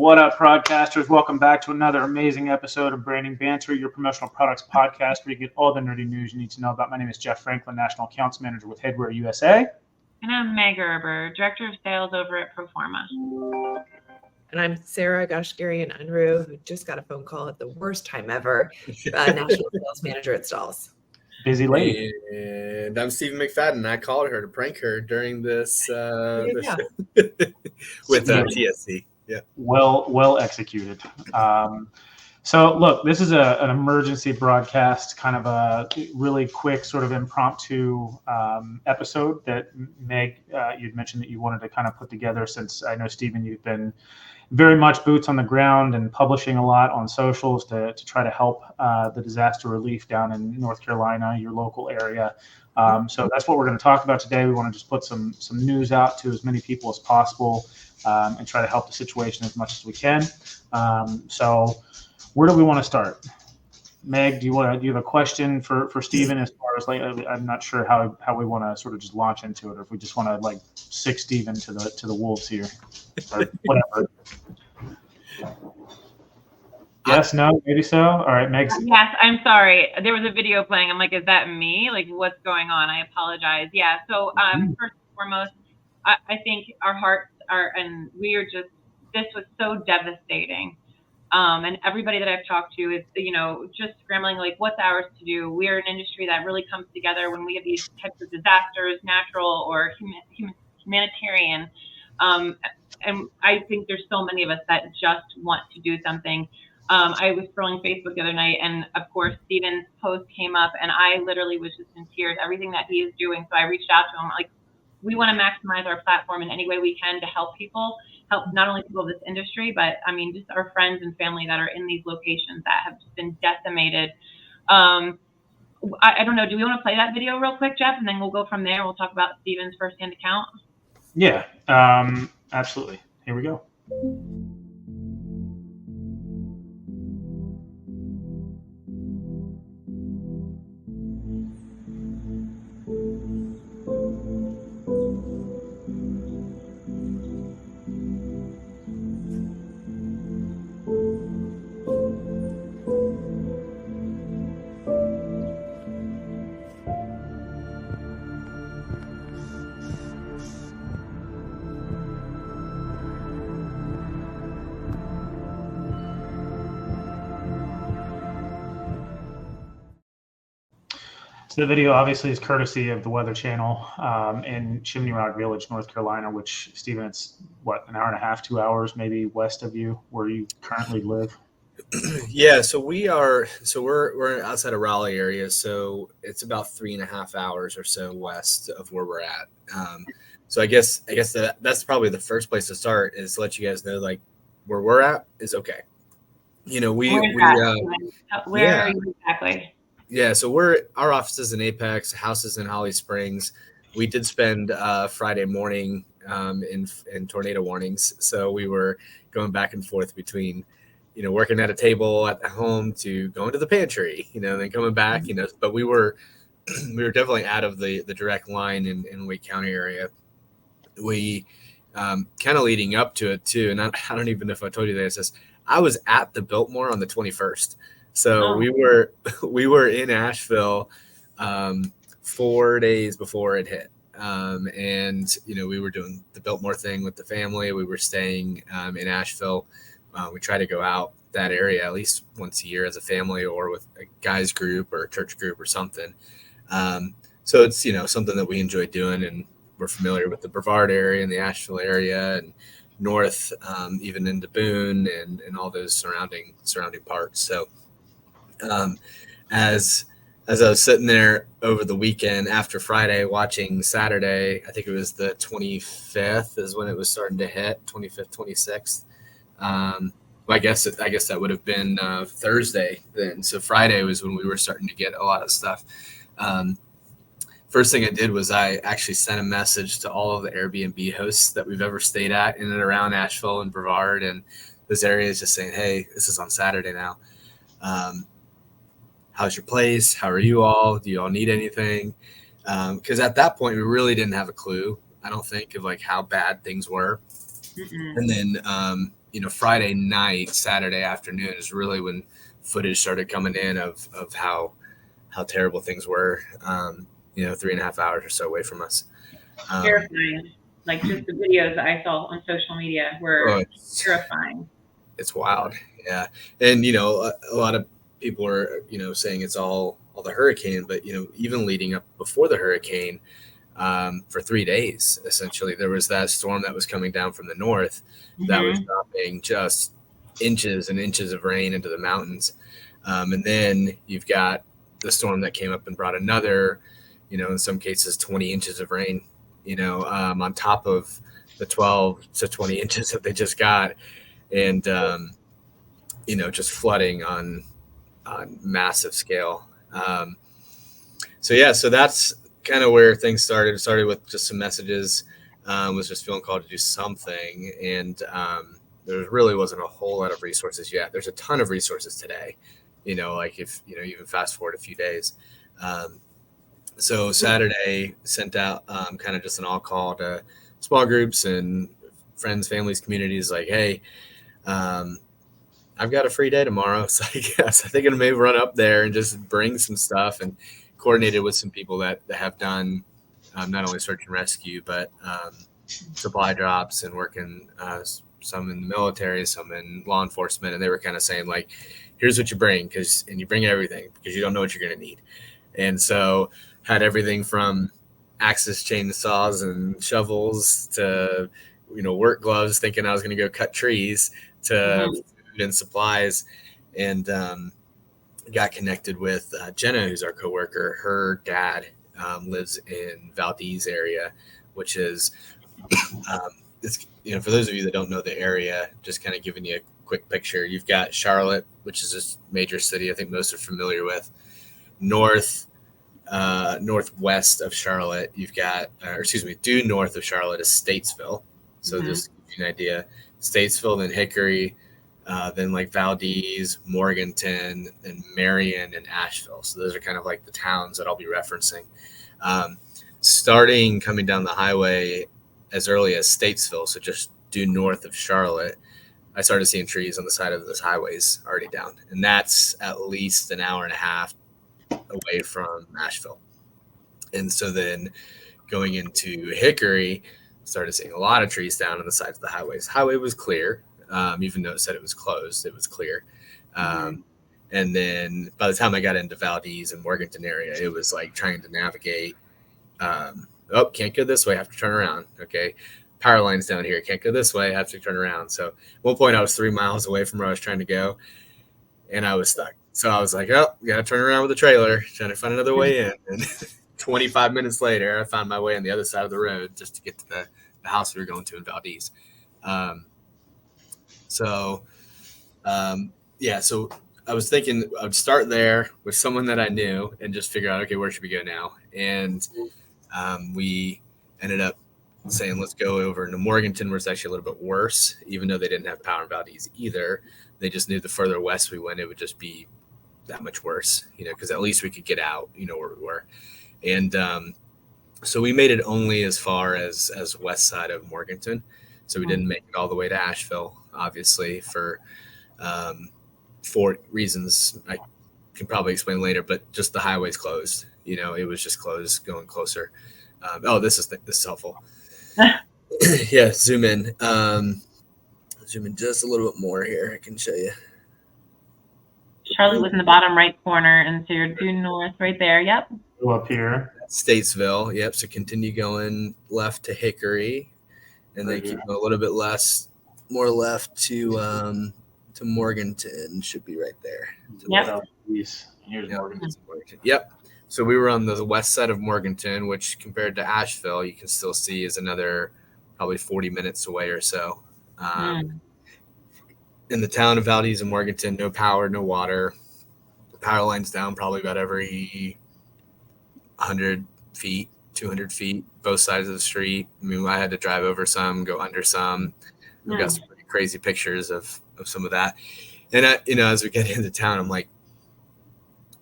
What up, broadcasters? Welcome back to another amazing episode of Branding Banter, your promotional products podcast where you get all the nerdy news you need to know about. My name is Jeff Franklin, National Accounts Manager with Headwear USA. And I'm Meg Erber, Director of Sales over at Proforma. And I'm Sarah Goshgarian Unruh, who just got a phone call at the worst time ever, National Sales Manager at Stalls. Busy lady. And I'm Stephen McFadden. I called her to prank her during this with TSC. Yeah. Well executed. So look, this is an emergency broadcast, kind of a really quick sort of impromptu episode that Meg, you'd mentioned that you wanted to kind of put together, since I know, Stephen, you've been very much boots on the ground and publishing a lot on socials to try to help the disaster relief down in North Carolina, your local area. So that's what we're going to talk about today. We want to just put some news out to as many people as possible and try to help the situation as much as we can. So where do we want to start? Meg, do you have a question for Stephen, as far as, like, I'm not sure how we want to sort of just launch into it, or if we just want to like sick Stephen to the wolves here, or whatever. Yes, no, maybe so. All right, Meg. Yes, I'm sorry. There was a video playing. I'm like, is that me? Like, what's going on? I apologize. Yeah. So first and foremost, I think our hearts are, and we are just, this was so devastating. And everybody that I've talked to is, just scrambling, like, what's ours to do? We're an industry that really comes together when we have these types of disasters, natural or humanitarian. And I think there's so many of us that just want to do something. I was scrolling Facebook the other night, and of course, Stephen's post came up, and I literally was just in tears, everything that he is doing. So I reached out to him, like, we want to maximize our platform in any way we can to help people, help not only people of this industry, but I mean, just our friends and family that are in these locations that have just been decimated. I don't know. Do we want to play that video real quick, Jeff? And then we'll go from there. We'll talk about Stephen's firsthand account. Yeah, absolutely. Here we go. So the video obviously is courtesy of the Weather Channel in Chimney Rock Village, North Carolina, which, Stephen, it's what, an hour and a half, 2 hours maybe west of you, where you currently live? Yeah, so we're outside of Raleigh area, so it's about 3.5 hours or so west of where we're at. So I guess that's probably the first place to start, is to let you guys know, like, where we're at is okay. Where are you exactly? Yeah, so our office is in Apex, house is in Holly Springs. We did spend Friday morning in tornado warnings, so we were going back and forth between, working at a table at home to going to the pantry, then coming back, But we were definitely out of the direct line in Wake County area. We kind of leading up to it too, and I don't even know if I told you this. I was at the Biltmore on the 21st. So we were in Asheville 4 days before it hit. And, we were doing the Biltmore thing with the family. We were staying in Asheville. We try to go out that area at least once a year as a family, or with a guys group or a church group or something. So it's, something that we enjoy doing, and we're familiar with the Brevard area and the Asheville area and north, even into Boone and all those surrounding parts. So as I was sitting there over the weekend after Friday watching Saturday, I think it was the 25th is when it was starting to hit, 25th, 26th. I guess that would have been Thursday then. So Friday was when we were starting to get a lot of stuff. First thing I did was I actually sent a message to all of the Airbnb hosts that we've ever stayed at in and around Asheville and Brevard and those areas, just saying, hey, this is on Saturday now. How's your place? How are you all? Do you all need anything? Because at that point, we really didn't have a clue, I don't think, of like how bad things were. Mm-mm. And then, Friday night, Saturday afternoon is really when footage started coming in of how terrible things were. 3.5 hours or so away from us. Terrifying. Like just the videos I saw on social media were terrifying. It's wild. Yeah. And, a lot of people are, saying it's all the hurricane, but, even leading up before the hurricane, for 3 days, essentially, there was that storm that was coming down from the north that was dropping just inches and inches of rain into the mountains. And then you've got the storm that came up and brought another, in some cases, 20 inches of rain, on top of the 12 to 20 inches that they just got. And, just flooding on massive scale. So that's kind of where things started. It started with just some messages, was just feeling called to do something. And there really wasn't a whole lot of resources yet. There's a ton of resources today, like if, even fast forward a few days. So Saturday sent out kind of just an all call to small groups and friends, families, communities, like, hey, I've got a free day tomorrow. So I guess I think I'm maybe run up there and just bring some stuff, and coordinated with some people that have done not only search and rescue, but supply drops and working some in the military, some in law enforcement. And they were kind of saying, like, here's what you bring, and you bring everything because you don't know what you're going to need. And so had everything from axes, chainsaws, and shovels to, work gloves, thinking I was going to go cut trees, to food and supplies. And got connected with Jenna, who's our coworker. Her dad lives in Valdez area, which is, it's, for those of you that don't know the area, just kind of giving you a quick picture. You've got Charlotte, which is this major city I think most are familiar with. Northwest of Charlotte, you've got, due north of Charlotte is Statesville. So just to give you an idea, Statesville, then Hickory, then like Valdez, Morganton, and Marion, and Asheville. So those are kind of like the towns that I'll be referencing. Starting coming down the highway as early as Statesville, so just due north of Charlotte, I started seeing trees on the side of those highways already down. And that's at least an hour and a half away from Asheville. And so then going into Hickory, started seeing a lot of trees down on the sides of the highways. Highway was clear. Even though it said it was closed, it was clear. And then by the time I got into Valdez and Morganton area, it was like trying to navigate. Can't go this way, have to turn around. Okay, power lines down here, can't go this way, have to turn around. So at one point I was 3 miles away from where I was trying to go, and I was stuck. So I was like, got to turn around with the trailer, trying to find another way in. And 25 minutes later, I found my way on the other side of the road just to get to the house we were going to in Valdez. So I was thinking I would start there with someone that I knew and just figure out, okay, where should we go now? And we ended up saying, let's go over to Morganton, where it's actually a little bit worse, even though they didn't have power in Valdez either. They just knew the further west we went, it would just be that much worse, because at least we could get out, where we were. And so we made it only as far as west side of Morganton. So we didn't make it all the way to Asheville, obviously, for reasons I can probably explain later, but just the highway's closed. It was just closed going closer. This is helpful. Yeah, zoom in. Zoom in just a little bit more here. I can show you. Charlotte was in the bottom right corner, and so you're due north right there. Yep. Go up here. Statesville. Yep. So continue going left to Hickory, and then keep a little bit more left to Morganton. Should be right there. Yep. Here's Morganton. Yep. So we were on the west side of Morganton, which compared to Asheville, you can still see is another probably 40 minutes away or so. In the town of Valdez and Morganton, no power, no water. The power line's down probably about every 100 feet, 200 feet, both sides of the street. I mean, I had to drive over some, go under some. We've got some pretty crazy pictures of some of that. And, as we get into town, I'm like,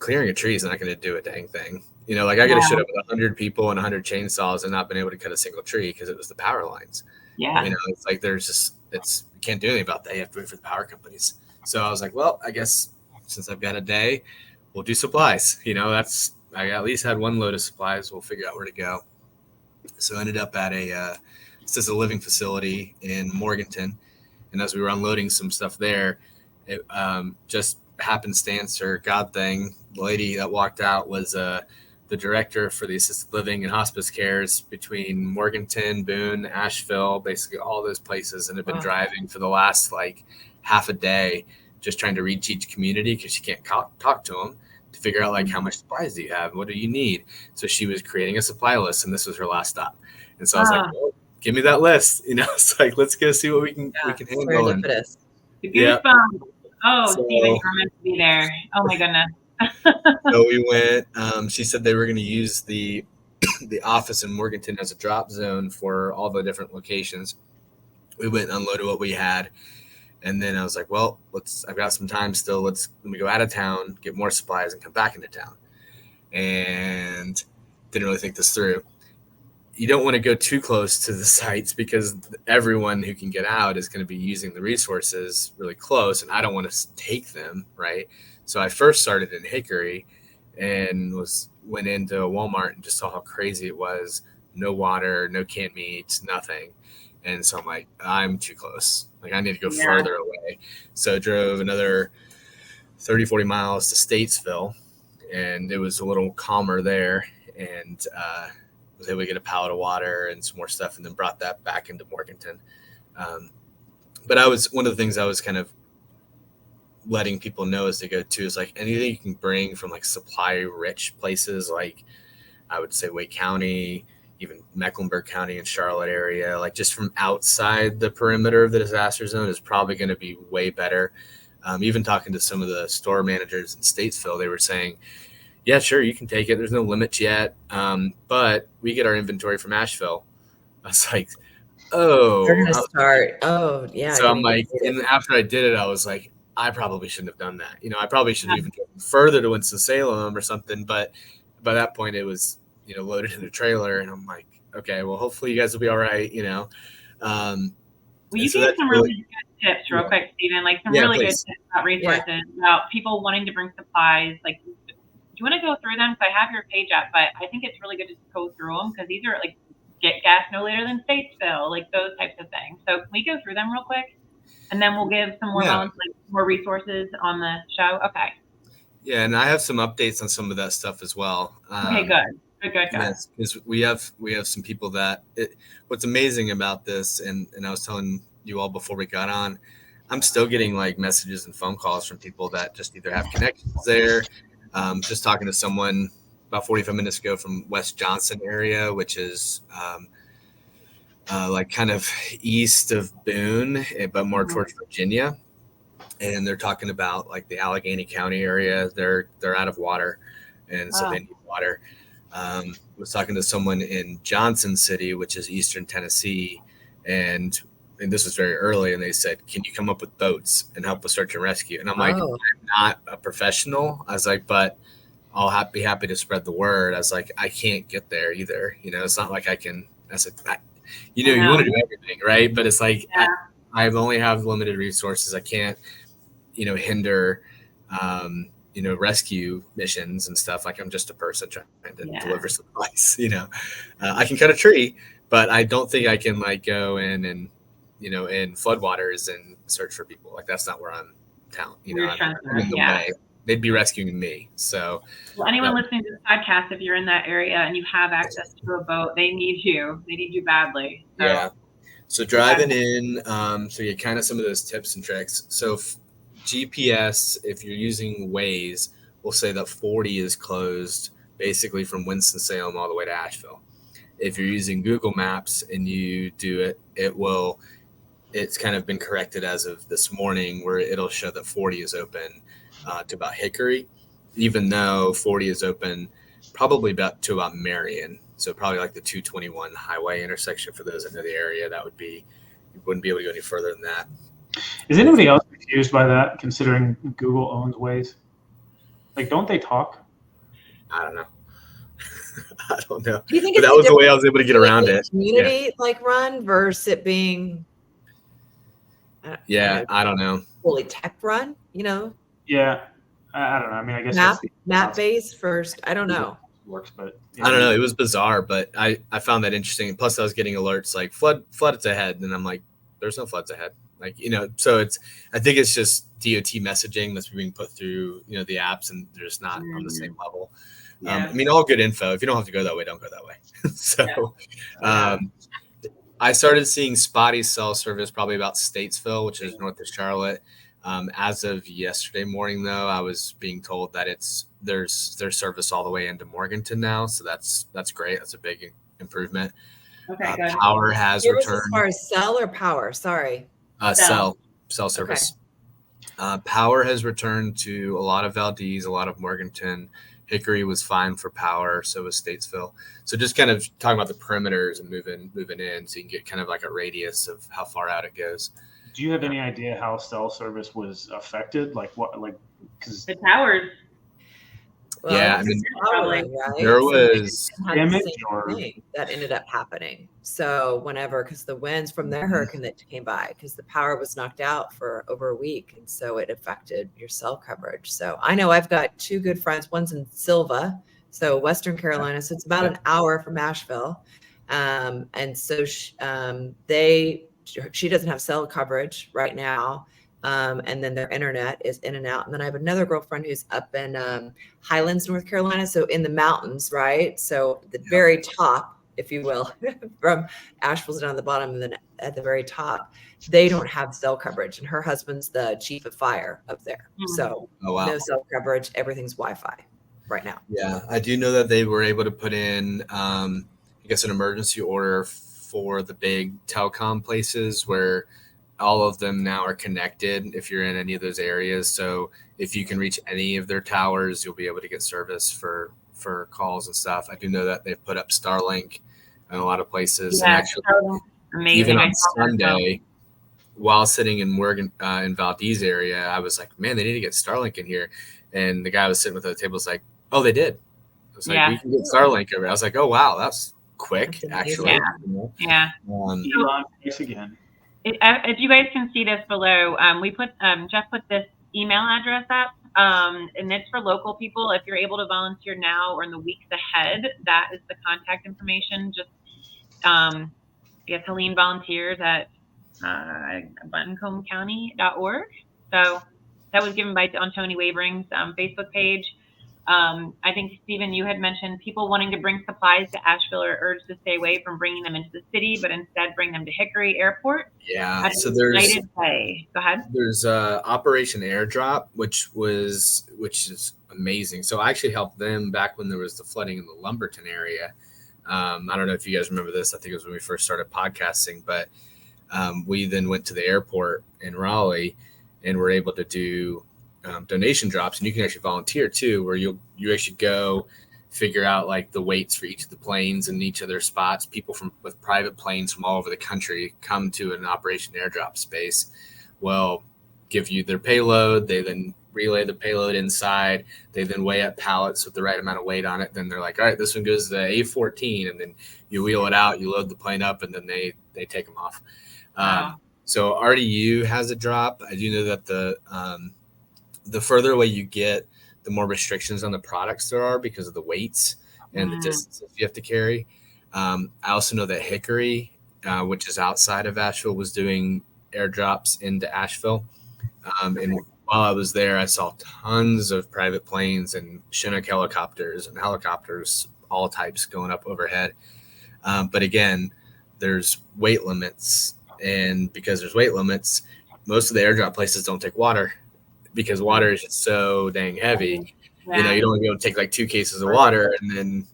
clearing a tree is not going to do a dang thing. I got to shut up with 100 people and 100 chainsaws and not been able to cut a single tree because it was the power lines. Yeah. It's like it's can't do anything about that. You have to wait for the power companies. So I was like, well, I guess since I've got a day, we'll do supplies. I at least had one load of supplies. We'll figure out where to go. So I ended up at a assisted living facility in Morganton. And as we were unloading some stuff there, it just happenstance or God thing, the lady that walked out was the director for the assisted living and hospice cares between Morganton, Boone, Asheville, basically all those places, and have been driving for the last like half a day, just trying to reach each community because she can't talk to them to figure out like how much supplies do you have, what do you need. So she was creating a supply list, and this was her last stop. And so I was like, well, give me that list. It's like, let's go see what we can handle. The goosebumps. So, Stephen, you're meant to be there. Oh my goodness. So we went. She said they were going to use the office in Morganton as a drop zone for all the different locations. We went and unloaded what we had, and then I was like, well, I've got some time still. Let me go out of town, get more supplies, and come back into town. And didn't really think this through. You don't want to go too close to the sites because everyone who can get out is going to be using the resources really close, and I don't want to take them, right? So I first started in Hickory and went into a Walmart and just saw how crazy it was. No water, no canned meats, nothing. And so I'm like, I'm too close. Like I need to go further away. So I drove another 30, 40 miles to Statesville, and it was a little calmer there. And was able to get a pallet of water and some more stuff, and then brought that back into Morganton. But one of the things I was kind of letting people know as they go to is like anything you can bring from like supply rich places, like I would say Wake County, even Mecklenburg County and Charlotte area, like just from outside the perimeter of the disaster zone is probably going to be way better. Even talking to some of the store managers in Statesville, they were saying, yeah, sure, you can take it. There's no limits yet. But we get our inventory from Asheville. I was like, oh. They're going to start. Oh, yeah. So I'm like, and after I did it, I was like, I probably shouldn't have done that. I probably should have even driven further to Winston-Salem or something. But by that point, it was, loaded in a trailer. And I'm like, okay, well, hopefully you guys will be all right, Well, you gave some really good tips real quick, Stephen, like some really good tips about resources, about people wanting to bring supplies. Like, do you want to go through them? So I have your page up, but I think it's really good to go through them because these are like get gas no later than Statesville, like those types of things. So can we go through them real quick? And then we'll give some more more resources on the show. Okay. Yeah, and I have some updates on some of that stuff as well. Okay, good. Yes, because we have some people that what's amazing about this, and I was telling you all before we got on, I'm still getting like messages and phone calls from people that just either have connections there. Just talking to someone about 45 minutes ago from West Johnson area, which is like kind of east of Boone, but more towards Virginia. And they're talking about like the Allegheny County area. They're out of water, and so they need water. Was talking to someone in Johnson City, which is eastern Tennessee, and this was very early, and they said, can you come up with boats and help with search and rescue? And I'm like, I'm not a professional. I was like, but I'll be happy to spread the word. I was like, I can't get there either. It's not like I can. I said, you want to do everything, right? But it's like I only have limited resources. I can't, hinder, rescue missions and stuff. Like I'm just a person trying to deliver supplies. I can cut a tree, but I don't think I can like go in and in floodwaters and search for people. Like that's not where I'm town. I'm in the way. They'd be rescuing me. So, well, anyone listening to this podcast, if you're in that area and you have access to a boat, they need you. They need you badly. So. Yeah. So driving in, so you kind of some of those tips and tricks. So GPS, if you're using Waze, we'll say that 40 is closed basically from Winston-Salem all the way to Asheville. If you're using Google Maps and you do it, it's kind of been corrected as of this morning where it'll show that 40 is open to about Hickory, even though 40 is open probably about Marion. So probably like the 221 highway intersection for those that know the area. That would be, you wouldn't be able to go any further than that. Is anybody else confused by that, considering Google owns Waze? Like, don't they talk? I don't know. I don't know. Do you think but that was the way I was able to get around it. Community like run versus it being Yeah, I don't know. Fully tech run, Yeah, I don't know. I mean, I guess map based first. I don't know. Works, but I don't know. It was bizarre, but I found that interesting. Plus, I was getting alerts like floods ahead, and I'm like, there's no floods ahead. Like, so I think it's just DOT messaging that's being put through, the apps, and they're just not on the same level. Yeah. I mean, all good info. If you don't have to go that way, don't go that way. So, I started seeing spotty cell service probably about Statesville, which is north of Charlotte. As of yesterday morning, though, I was being told that there's service all the way into Morganton now, so that's great. That's a big improvement. Okay, good. Power has returned. As far as cell or power, sorry. Cell service. Okay. Power has returned to a lot of Valdez, a lot of Morganton. Hickory was fine for power, so was Statesville. So just kind of talking about the perimeters and moving in, so you can get kind of like a radius of how far out it goes. Do you have any idea how cell service was affected? Because the towers. Well, yeah, I mean, right? There was damage that ended up happening. So because the winds from the hurricane that came by, because the power was knocked out for over a week, and so it affected your cell coverage. So I know I've got two good friends. One's in Silva, so Western Carolina, so it's about an hour from Asheville, and so she doesn't have cell coverage right now. And then their internet is in and out. And then I have another girlfriend who's up in Highlands, North Carolina. So in the mountains, right? So the very top, if you will, from Asheville's down at the bottom, and then at the very top, they don't have cell coverage. And her husband's the chief of fire up there. So no cell coverage. Everything's Wi-Fi right now. Yeah, I do know that they were able to put in, I guess, an emergency order for the big telecom places where all of them now are connected if you're in any of those areas. So if you can reach any of their towers, you'll be able to get service for calls and stuff. I do know that they've put up Starlink in a lot of places. Yeah, and actually, amazing. Even on Sunday, while sitting in Morgan in Valdez area, I was like, man, they need to get Starlink in here. And the guy was sitting with the table was like, oh, they did. I was like, we can get Starlink over. I was like, oh, wow, that's quick, actually. Yeah. Again. If you guys can see this below, Jeff put this email address up, and it's for local people. If you're able to volunteer now or in the weeks ahead, that is the contact information. Just, I guess Helene volunteers at buncombecounty.org. So that was given on Tony Wavering's Facebook page. I think, Stephen, you had mentioned people wanting to bring supplies to Asheville are urged to stay away from bringing them into the city, but instead bring them to Hickory Airport. Yeah, so there's Go ahead. There's Operation Airdrop, which is amazing. So I actually helped them back when there was the flooding in the Lumberton area. I don't know if you guys remember this. I think it was when we first started podcasting, but we then went to the airport in Raleigh and were able to do donation drops, and you can actually volunteer too, where you actually go figure out like the weights for each of the planes and each of their spots. People with private planes from all over the country come to an Operation Airdrop space. Well, give you their payload. They then relay the payload inside. They then weigh up pallets with the right amount of weight on it. Then they're like, all right, this one goes to A14, and then you wheel it out, you load the plane up, and then they take them off. Wow. So RDU has a drop. I do know that the further away you get, the more restrictions on the products there are because of the weights and the distances you have to carry. I also know that Hickory, which is outside of Asheville, was doing airdrops into Asheville. And while I was there, I saw tons of private planes and Chinook helicopters and helicopters, all types going up overhead. But again, there's weight limits. And because there's weight limits, most of the airdrop places don't take water, because water is just so dang heavy. Yeah. You don't want to be able to take like 2 cases of water and then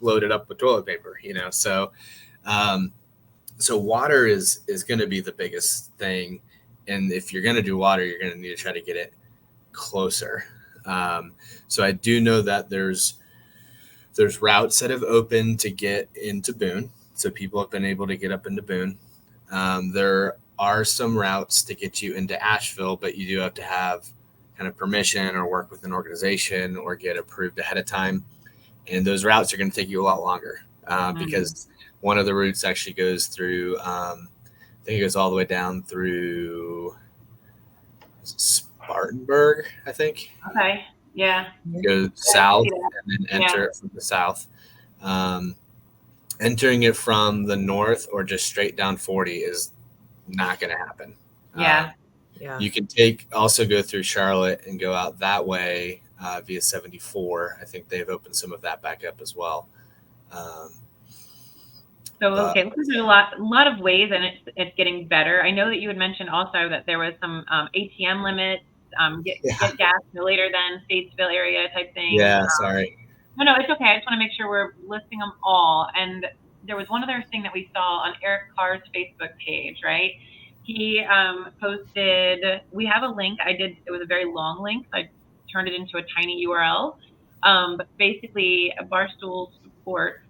load it up with toilet paper. So water is going to be the biggest thing. And if you're going to do water, you're going to need to try to get it closer. So I do know that there's routes that have opened to get into Boone. So people have been able to get up into Boone. There are some routes to get you into Asheville, but you do have to have kind of permission or work with an organization or get approved ahead of time. And those routes are going to take you a lot longer because one of the routes actually goes through think it goes all the way down through Spartanburg, I think. Okay. Yeah. Go south Yeah. and then enter it from the south. Entering it from the north or just straight down 40 is not going to happen. Yeah. You can also go through Charlotte and go out that way via 74. I think they've opened some of that back up as well. Okay, looks like there's a lot of ways, and it's getting better. I know that you had mentioned also that there was some ATM limits, get gas no later than Statesville area type thing. Yeah, sorry. No, it's okay. I just want to make sure we're listing them all. And there was one other thing that we saw on Eric Carr's Facebook page, right? He posted, we have a link. It was a very long link, so I turned it into a tiny URL. But basically, Barstool Sports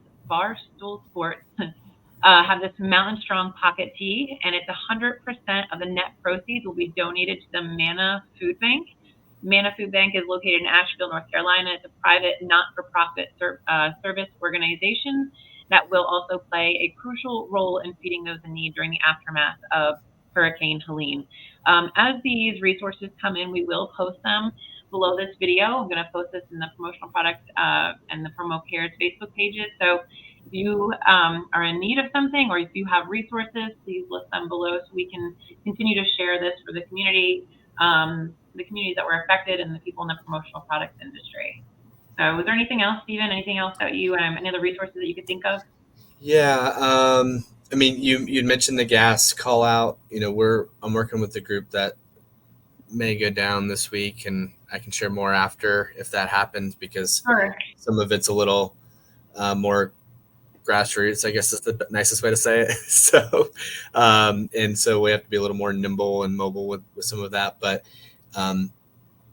have this Mountain Strong Pocket Tea, and it's 100% of the net proceeds will be donated to the Manna Food Bank. Manna Food Bank is located in Asheville, North Carolina. It's a private, not-for-profit service organization that will also play a crucial role in feeding those in need during the aftermath of Hurricane Helene. As these resources come in, we will post them below this video. I'm going to post this in the promotional product and the Promo Cares Facebook pages. So if you are in need of something, or if you have resources, please list them below so we can continue to share this for the community, the communities that were affected, and the people in the promotional products industry. So was there anything else, Stephen? Anything else that you, any other resources that you could think of? Yeah. I mean, you'd mentioned the gas call out. I'm working with the group that may go down this week, and I can share more after if that happens, because some of it's a little more grassroots, I guess is the nicest way to say it. So, and so we have to be a little more nimble and mobile with some of that. But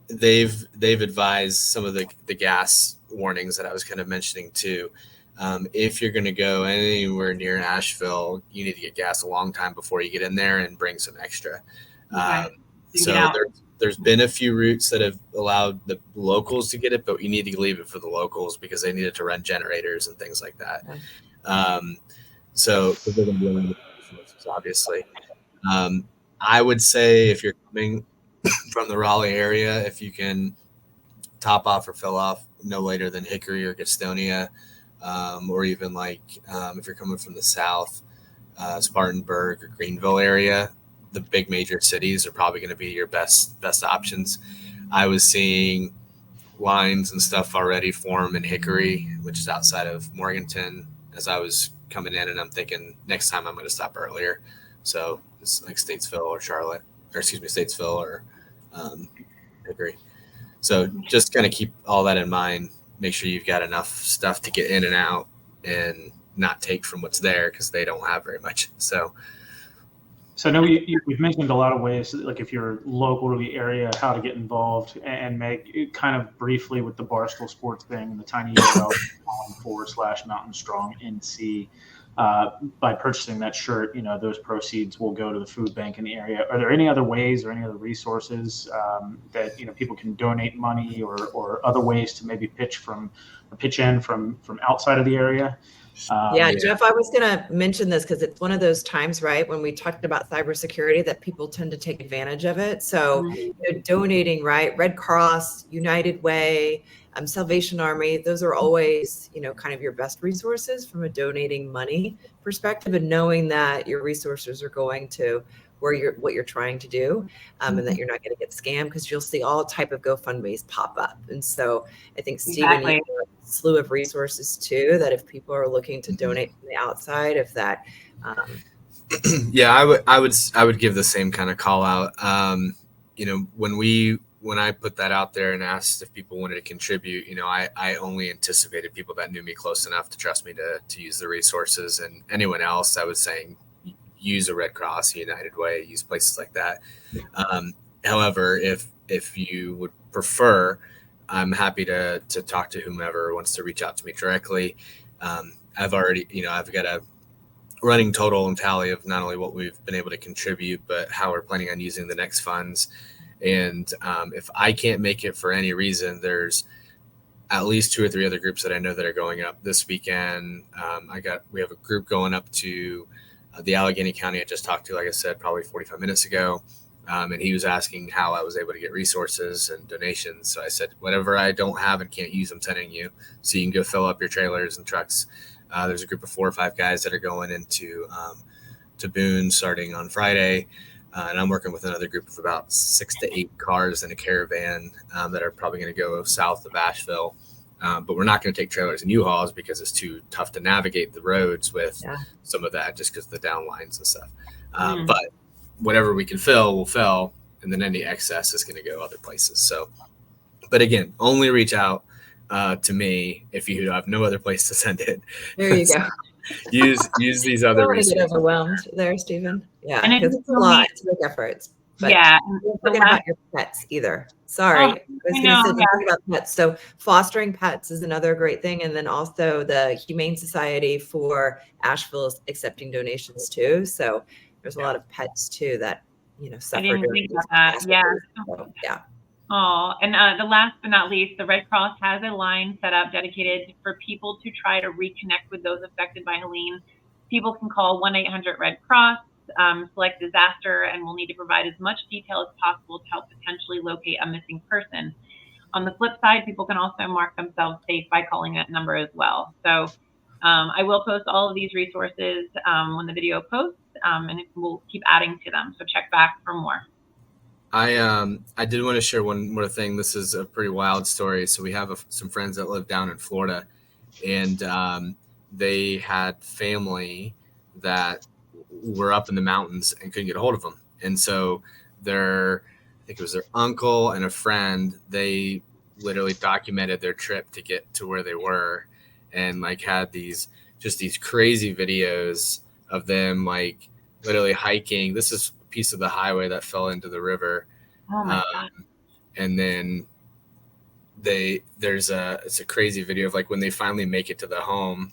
they've advised some of the gas warnings that I was kind of mentioning too. If you're going to go anywhere near Asheville, you need to get gas a long time before you get in there and bring some extra. So there's been a few routes that have allowed the locals to get it, but you need to leave it for the locals because they needed to run generators and things like that. So they're going to be limited resources, obviously. I would say if you're coming from the Raleigh area, if you can top off or fill off no later than Hickory or Gastonia, or even if you're coming from the south, Spartanburg or Greenville area, the big major cities are probably going to be your best options. I was seeing lines and stuff already form in Hickory, which is outside of Morganton, as I was coming in, and I'm thinking next time I'm going to stop earlier. So it's like Statesville or Statesville or Hickory. So just kind of keep all that in mind. Make sure you've got enough stuff to get in and out and not take from what's there, because they don't have very much. So I know we've mentioned a lot of ways, like if you're local to the area, how to get involved, and Meg, kind of briefly with the Barstool Sports thing and the tiny URL /Mountain Strong NC. By purchasing that shirt, those proceeds will go to the food bank in the area. Are there any other ways or any other resources that people can donate money, or other ways to maybe pitch in from outside of the area? Jeff, I was going to mention this because it's one of those times, right, when we talked about cybersecurity, that people tend to take advantage of it. So donating, right, Red Cross, United Way, Salvation Army, those are always, kind of your best resources from a donating money perspective, and knowing that your resources are going to what you're trying to do, and that you're not going to get scammed, because you'll see all type of GoFundMe's pop up. And so I think, Stephen, you have a slew of resources too, that if people are looking to donate from the outside, if that I would give the same kind of call out. When I put that out there and asked if people wanted to contribute, I only anticipated people that knew me close enough to trust me to use the resources, and anyone else I was saying use a Red Cross, United Way, use places like that. However, if you would prefer, I'm happy to talk to whomever wants to reach out to me directly. I've already, I've got a running total and tally of not only what we've been able to contribute, but how we're planning on using the next funds. And if I can't make it for any reason, there's at least 2 or 3 other groups that I know that are going up this weekend. We have a group going up to the Allegheny County I just talked to, like I said, probably 45 minutes ago. And he was asking how I was able to get resources and donations. So I said, whatever I don't have and can't use, I'm sending you so you can go fill up your trailers and trucks. There's a group of 4 or 5 guys that are going into to Boone starting on Friday. And I'm working with another group of about 6 to 8 cars in a caravan that are probably going to go south of Asheville. But we're not going to take trailers and U-Hauls because it's too tough to navigate the roads with some of that just because of the downlines and stuff. But whatever we can fill, we'll fill. And then any excess is going to go other places. So, but again, only reach out to me if you have no other place to send it. There you go. use these other Don't resources. get overwhelmed there, Stephen. Yeah, And because it's a lot to make efforts. But don't forget about your pets either. Sorry. I was going to say something about pets. So fostering pets is another great thing. And then also the Humane Society for Asheville is accepting donations too. So there's a lot of pets too that, suffer. I didn't think about that. Yeah. So, yeah. Oh, and the last but not least, the Red Cross has a line set up dedicated for people to try to reconnect with those affected by Helene. People can call 1-800-RED-CROSS, select disaster, and will need to provide as much detail as possible to help potentially locate a missing person. On the flip side, people can also mark themselves safe by calling that number as well. So I will post all of these resources when the video posts, and we'll keep adding to them. So check back for more. I did want to share one more thing. This is a pretty wild story. So we have some friends that live down in Florida, and they had family that were up in the mountains and couldn't get a hold of them. And so I think it was their uncle and a friend, they literally documented their trip to get to where they were, and had these crazy videos of them literally hiking. This is a piece of the highway that fell into the river. Oh my God. And then it's a crazy video of when they finally make it to the home.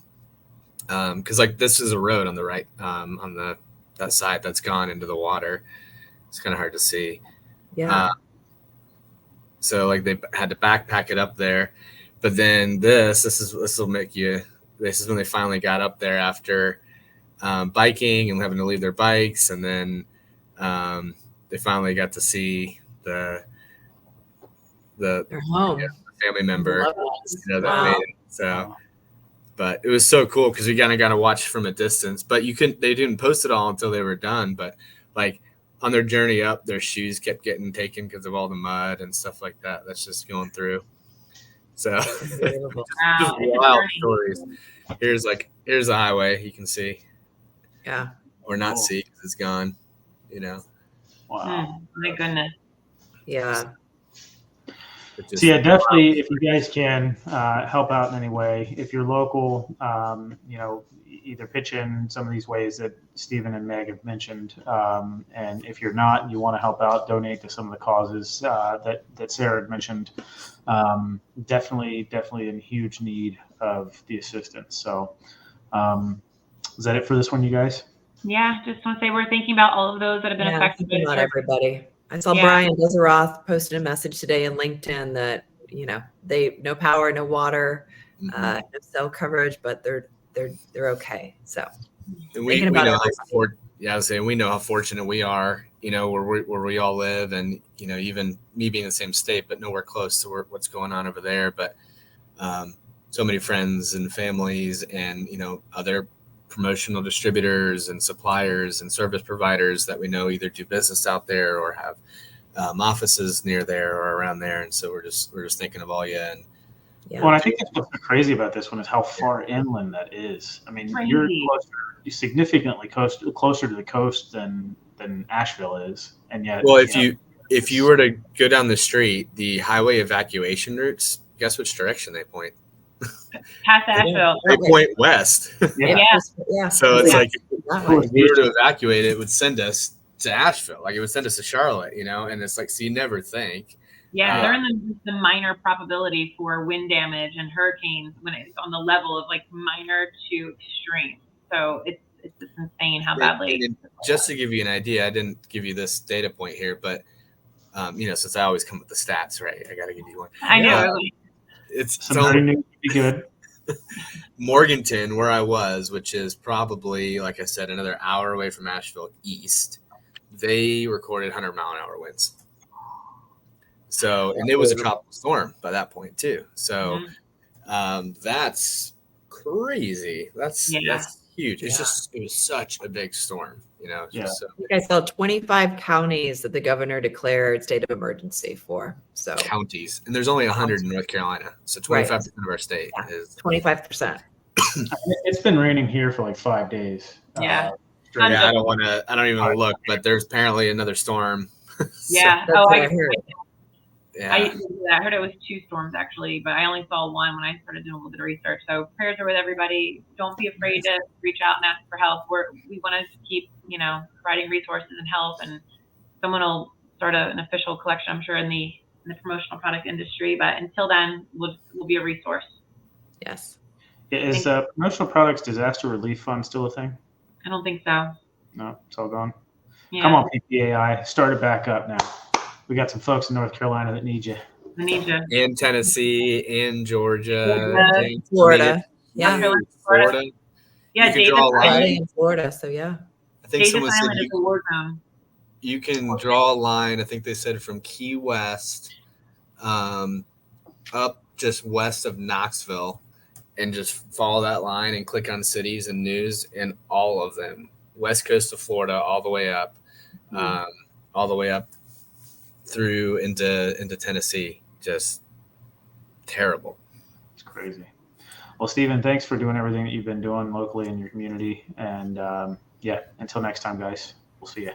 Cause this is a road on the right, on that side that's gone into the water. It's kind of hard to see. Yeah. So they had to backpack it up there, but then this is when they finally got up there after biking and having to leave their bikes. And then they finally got to see their home. Family member that Wow. made it. So, but it was so cool because we kind of got to watch from a distance, but they didn't post it all until they were done. But on their journey up, their shoes kept getting taken because of all the mud and stuff like that. That's just going through. So just wild stories. Here's the highway you can see. Yeah. Or not see because it's gone, Wow. My goodness. Yeah. So yeah, definitely, if you guys can help out in any way, if you're local, either pitch in some of these ways that Stephen and Meg have mentioned, and if you're not and you want to help out, donate to some of the causes that Sarah had mentioned. Definitely in huge need of the assistance. So is that it for this one, you guys? Yeah, just want to say we're thinking about all of those that have been affected. Not everybody. I saw Brian Deseroth posted a message today in LinkedIn that they no power, no water, no cell coverage, but they're okay. So we know we know how fortunate we are, where we all live, and even me being in the same state, but nowhere close to what's going on over there. But so many friends and families, and other promotional distributors and suppliers and service providers that we know either do business out there or have offices near there or around there. And so we're just thinking of all you. And well, I think that's what's crazy about this one is how far inland that is. I mean, you're significantly closer to the coast than Asheville is, and yet. Well, if you were to go down the street, the highway evacuation routes, guess which direction they point? Past Asheville. They point west. Yeah. So it's if we were to evacuate, it would send us to Asheville. It would send us to Charlotte, and it's so you never think. Yeah, they're in the minor probability for wind damage and hurricanes when it's on the level of minor to extreme. So it's just insane how badly. And just to give you an idea, I didn't give you this data point here, but since I always come with the stats, right? I got to give you one. I know. It's only be good. Morganton, where I was, which is probably, like I said, another hour away from Asheville east, they recorded 100-mile-an-hour winds. So, and it was a tropical storm by that point too. So, that's crazy. That's huge. It's just, it was such a big storm, you know. Just so. You guys saw 25 counties that the governor declared state of emergency for. So counties, and there's only 100 in North Carolina, so 25% of our state is 25%. It's been raining here for like 5 days. Yeah. I don't even want to look, but there's apparently another storm. Yeah. So I heard. Yeah. I heard it was 2 storms actually, but I only saw one when I started doing a little bit of research. So prayers are with everybody. Don't be afraid to reach out and ask for help. We want to keep, providing resources and help, and someone will start an official collection, I'm sure, in the promotional product industry. But until then, we'll be a resource. Yes. Is promotional products disaster relief fund still a thing? I don't think so. No, it's all gone. Yeah. Come on, PPAI, start it back up now. We got some folks in North Carolina that need you. I need you. In Tennessee, in Georgia, in Florida. Florida. Yeah, you can draw a line in Florida. So I think Davis someone Island said is a war zone. you can draw a line. I think they said from Key West, up just west of Knoxville, and just follow that line and click on cities and news, and all of them, west coast of Florida, all the way up, through into Tennessee. Just terrible. It's crazy. Well, Stephen, thanks for doing everything that you've been doing locally in your community. And until next time, guys, we'll see you.